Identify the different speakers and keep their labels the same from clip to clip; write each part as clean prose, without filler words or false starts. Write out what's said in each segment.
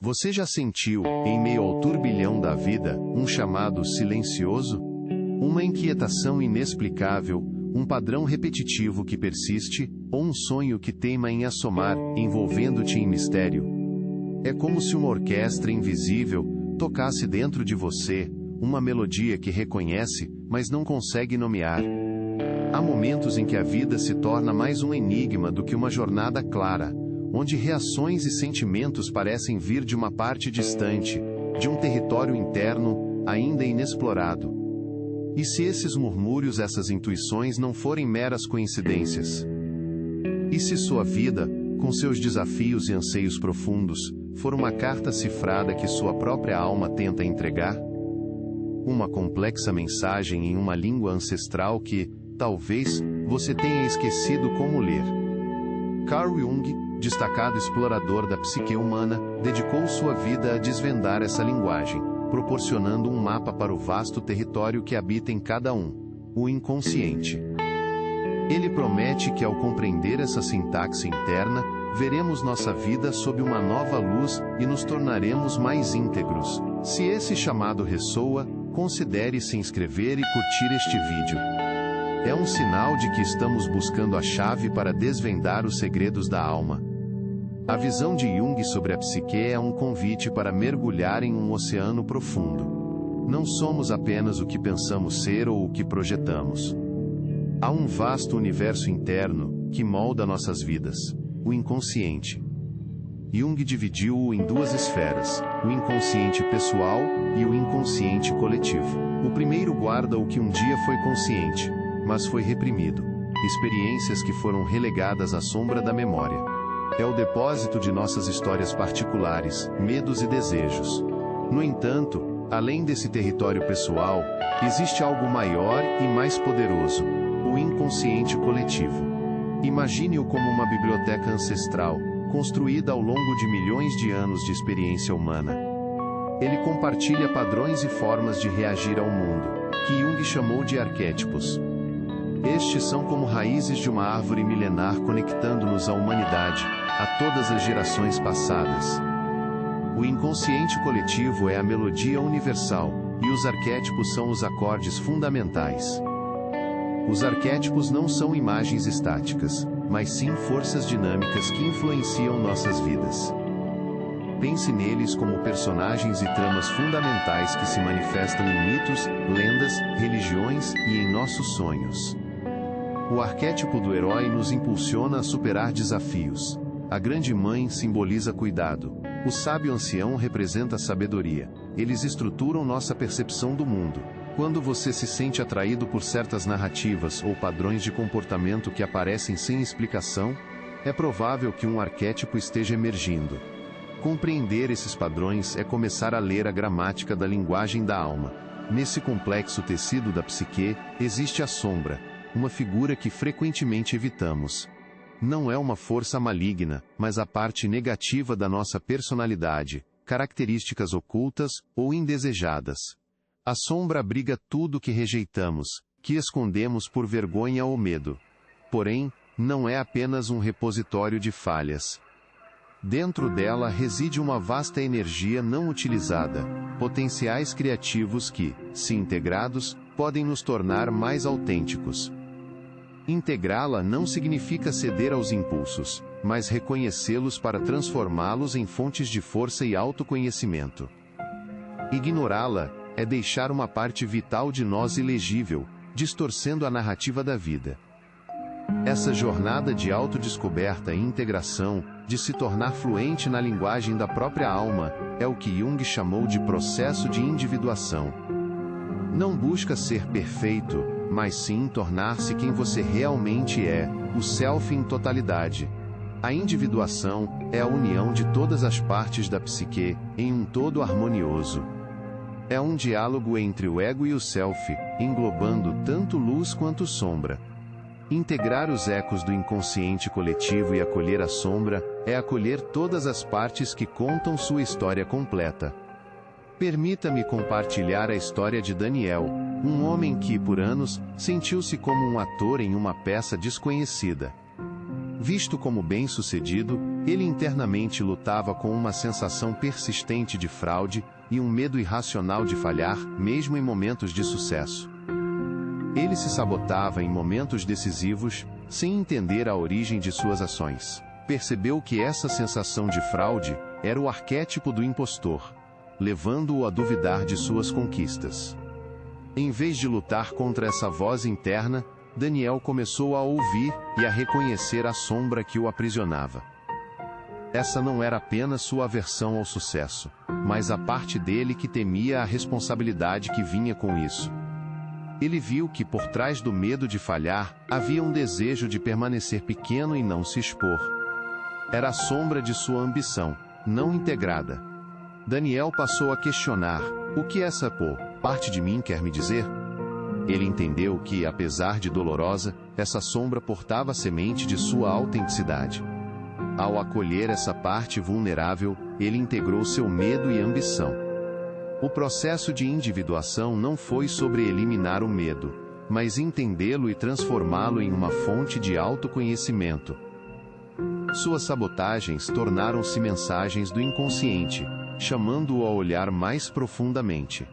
Speaker 1: Você já sentiu, em meio ao turbilhão da vida, um chamado silencioso? Uma inquietação inexplicável, um padrão repetitivo que persiste, ou um sonho que teima em assomar, envolvendo-te em mistério? É como se uma orquestra invisível tocasse dentro de você, uma melodia que reconhece, mas não consegue nomear. Há momentos em que a vida se torna mais um enigma do que uma jornada clara, onde reações e sentimentos parecem vir de uma parte distante, de um território interno, ainda inexplorado. E se esses murmúrios, essas intuições não forem meras coincidências? E se sua vida, com seus desafios e anseios profundos, for uma carta cifrada que sua própria alma tenta entregar? Uma complexa mensagem em uma língua ancestral que, talvez, você tenha esquecido como ler. Carl Jung, destacado explorador da psique humana, dedicou sua vida a desvendar essa linguagem, proporcionando um mapa para o vasto território que habita em cada um, o inconsciente. Ele promete que ao compreender essa sintaxe interna, veremos nossa vida sob uma nova luz e nos tornaremos mais íntegros. Se esse chamado ressoa, considere se inscrever e curtir este vídeo. É um sinal de que estamos buscando a chave para desvendar os segredos da alma. A visão de Jung sobre a psique é um convite para mergulhar em um oceano profundo. Não somos apenas o que pensamos ser ou o que projetamos. Há um vasto universo interno, que molda nossas vidas, o inconsciente. Jung dividiu-o em duas esferas, o inconsciente pessoal e o inconsciente coletivo. O primeiro guarda o que um dia foi consciente, mas foi reprimido, experiências que foram relegadas à sombra da memória. É o depósito de nossas histórias particulares, medos e desejos. No entanto, além desse território pessoal, existe algo maior e mais poderoso, o inconsciente coletivo. Imagine-o como uma biblioteca ancestral, construída ao longo de milhões de anos de experiência humana. Ele compartilha padrões e formas de reagir ao mundo, que Jung chamou de arquétipos. Estes são como raízes de uma árvore milenar conectando-nos à humanidade, a todas as gerações passadas. O inconsciente coletivo é a melodia universal, e os arquétipos são os acordes fundamentais. Os arquétipos não são imagens estáticas, mas sim forças dinâmicas que influenciam nossas vidas. Pense neles como personagens e tramas fundamentais que se manifestam em mitos, lendas, religiões e em nossos sonhos. O arquétipo do herói nos impulsiona a superar desafios. A grande mãe simboliza cuidado. O sábio ancião representa sabedoria. Eles estruturam nossa percepção do mundo. Quando você se sente atraído por certas narrativas ou padrões de comportamento que aparecem sem explicação, é provável que um arquétipo esteja emergindo. Compreender esses padrões é começar a ler a gramática da linguagem da alma. Nesse complexo tecido da psique, existe a sombra, uma figura que frequentemente evitamos. Não é uma força maligna, mas a parte negativa da nossa personalidade, características ocultas ou indesejadas. A sombra abriga tudo que rejeitamos, que escondemos por vergonha ou medo. Porém, não é apenas um repositório de falhas. Dentro dela reside uma vasta energia não utilizada, potenciais criativos que, se integrados, podem nos tornar mais autênticos. Integrá-la não significa ceder aos impulsos, mas reconhecê-los para transformá-los em fontes de força e autoconhecimento. Ignorá-la é deixar uma parte vital de nós ilegível, distorcendo a narrativa da vida. Essa jornada de autodescoberta e integração, de se tornar fluente na linguagem da própria alma, é o que Jung chamou de processo de individuação. Não busca ser perfeito, mas sim tornar-se quem você realmente é, o self em totalidade. A individuação é a união de todas as partes da psique, em um todo harmonioso. É um diálogo entre o ego e o self, englobando tanto luz quanto sombra. Integrar os ecos do inconsciente coletivo e acolher a sombra, é acolher todas as partes que contam sua história completa. Permita-me compartilhar a história de Daniel, um homem que, por anos, sentiu-se como um ator em uma peça desconhecida. Visto como bem-sucedido, Ele internamente lutava com uma sensação persistente de fraude e um medo irracional de falhar, mesmo em momentos de sucesso. Ele se sabotava em momentos decisivos, sem entender a origem de suas ações. Percebeu que essa sensação de fraude era o arquétipo do impostor, levando-o a duvidar de suas conquistas. Em vez de lutar contra essa voz interna, Daniel começou a ouvir e a reconhecer a sombra que o aprisionava. Essa não era apenas sua aversão ao sucesso, mas a parte dele que temia a responsabilidade que vinha com isso. Ele viu que por trás do medo de falhar, havia um desejo de permanecer pequeno e não se expor. Era a sombra de sua ambição, não integrada. Daniel passou a questionar: o que essa parte de mim quer me dizer? Ele entendeu que, apesar de dolorosa, essa sombra portava a semente de sua autenticidade. Ao acolher essa parte vulnerável, ele integrou seu medo e ambição. O processo de individuação não foi sobre eliminar o medo, mas entendê-lo e transformá-lo em uma fonte de autoconhecimento. Suas sabotagens tornaram-se mensagens do inconsciente, chamando-o a olhar mais profundamente.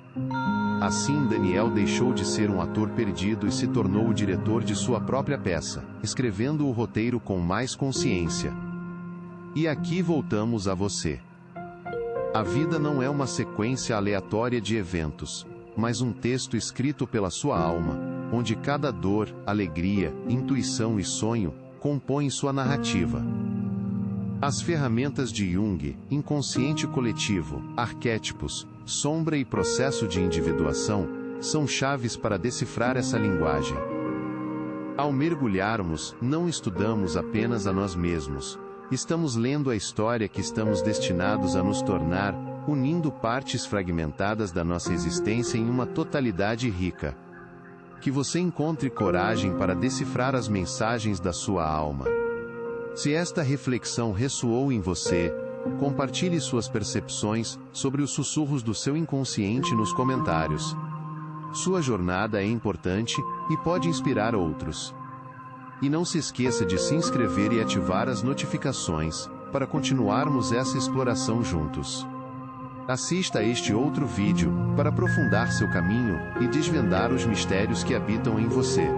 Speaker 1: Assim, Daniel deixou de ser um ator perdido e se tornou o diretor de sua própria peça, escrevendo o roteiro com mais consciência. E aqui voltamos a você. A vida não é uma sequência aleatória de eventos, mas um texto escrito pela sua alma, onde cada dor, alegria, intuição e sonho compõem sua narrativa. As ferramentas de Jung, inconsciente coletivo, arquétipos, sombra e processo de individuação, são chaves para decifrar essa linguagem. Ao mergulharmos, não estudamos apenas a nós mesmos. Estamos lendo a história que estamos destinados a nos tornar, unindo partes fragmentadas da nossa existência em uma totalidade rica. Que você encontre coragem para decifrar as mensagens da sua alma. Se esta reflexão ressoou em você, compartilhe suas percepções sobre os sussurros do seu inconsciente nos comentários. Sua jornada é importante e pode inspirar outros. E não se esqueça de se inscrever e ativar as notificações, para continuarmos essa exploração juntos. Assista a este outro vídeo, para aprofundar seu caminho e desvendar os mistérios que habitam em você.